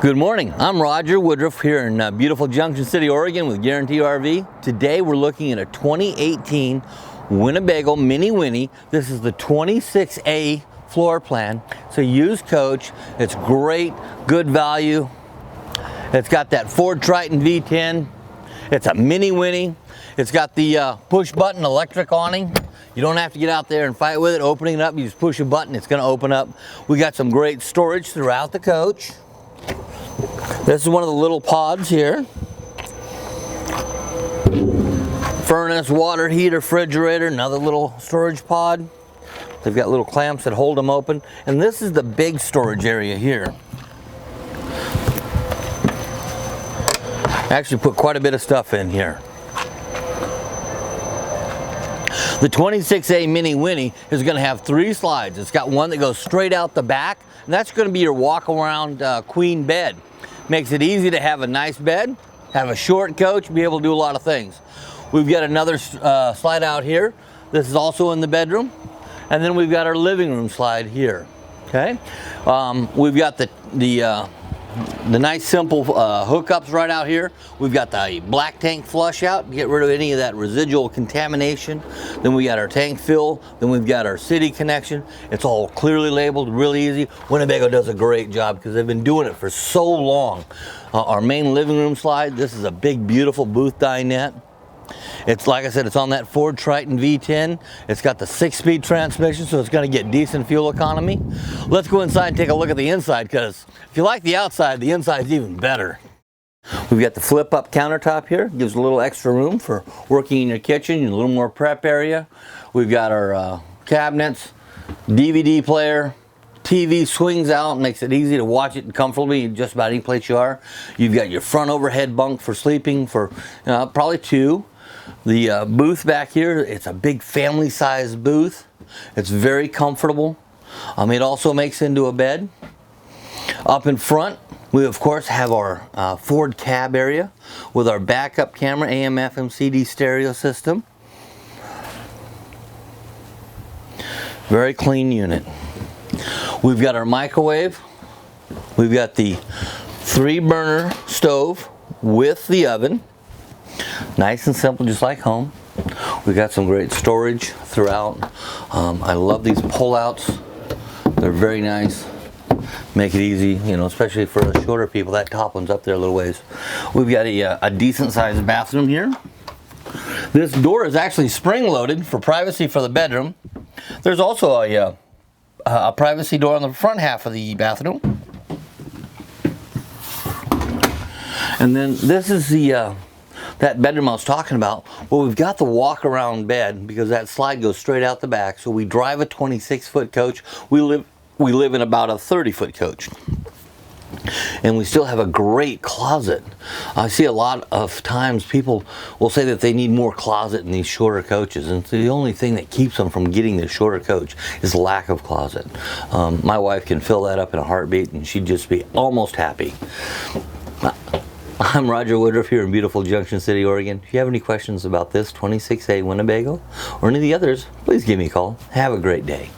Good morning, I'm Roger Woodruff here in beautiful Junction City, Oregon with Guarantee RV. Today we're looking at a 2018 Winnebago Minnie Winnie. This is the 26A floor plan. It's a used coach. It's great, good value. It's got that Ford Triton V10. It's a Minnie Winnie. It's got the push button electric awning. You don't have to get out there and fight with it, opening it up. You just push a button, it's gonna open up. We got some great storage throughout the coach. This is one of the little pods here. Furnace, water heater, refrigerator, another little storage pod. They've got little clamps that hold them open. And this is the big storage area here. Actually put quite a bit of stuff in here. The 26A Minnie Winnie is going to have 3 slides. It's got one that goes straight out the back, and that's going to be your walk-around queen bed. Makes it easy to have a nice bed, have a short coach, be able to do a lot of things. We've got another slide out here. This is also in the bedroom. And then we've got our living room slide here. Okay, we've got the nice simple hookups right out here. We've got the black tank flush out to get rid of any of that residual contamination. Then we got our tank fill. Then we've got our city connection. It's all clearly labeled, really easy. Winnebago does a great job because they've been doing it for so long. Our main living room slide, this is a big, beautiful booth dinette. It's like I said, it's on that Ford Triton V10. It's got the 6-speed transmission, so it's going to get decent fuel economy. Let's go inside and take a look at the inside, because if you like the outside, the inside's even better. We've got the flip-up countertop here. Gives a little extra room for working in your kitchen, a little more prep area. We've got our cabinets, DVD player. TV swings out, makes it easy to watch it comfortably just about any place you are. You've got your front overhead bunk for sleeping for probably 2. The booth back here, it's a big family-sized booth. It's very comfortable. It also makes into a bed. Up in front, we of course have our Ford cab area with our backup camera, AM, FM, CD stereo system. Very clean unit. We've got our microwave. We've got the 3-burner stove with the oven. Nice and simple, just like home. We've got some great storage throughout. I love these pull-outs. They're very nice. Make it easy, especially for the shorter people. That top one's up there a little ways. We've got a decent-sized bathroom here. This door is actually spring-loaded for privacy for the bedroom. There's also a privacy door on the front half of the bathroom. And then this is that bedroom I was talking about. Well, we've got the walk-around bed because that slide goes straight out the back. So we drive a 26-foot coach. We live in about a 30-foot coach. And we still have a great closet. I see a lot of times people will say that they need more closet in these shorter coaches, and the only thing that keeps them from getting the shorter coach is lack of closet. My wife can fill that up in a heartbeat and she'd just be almost happy. I'm Roger Woodruff here in beautiful Junction City, Oregon. If you have any questions about this 26A Winnebago or any of the others, please give me a call. Have a great day.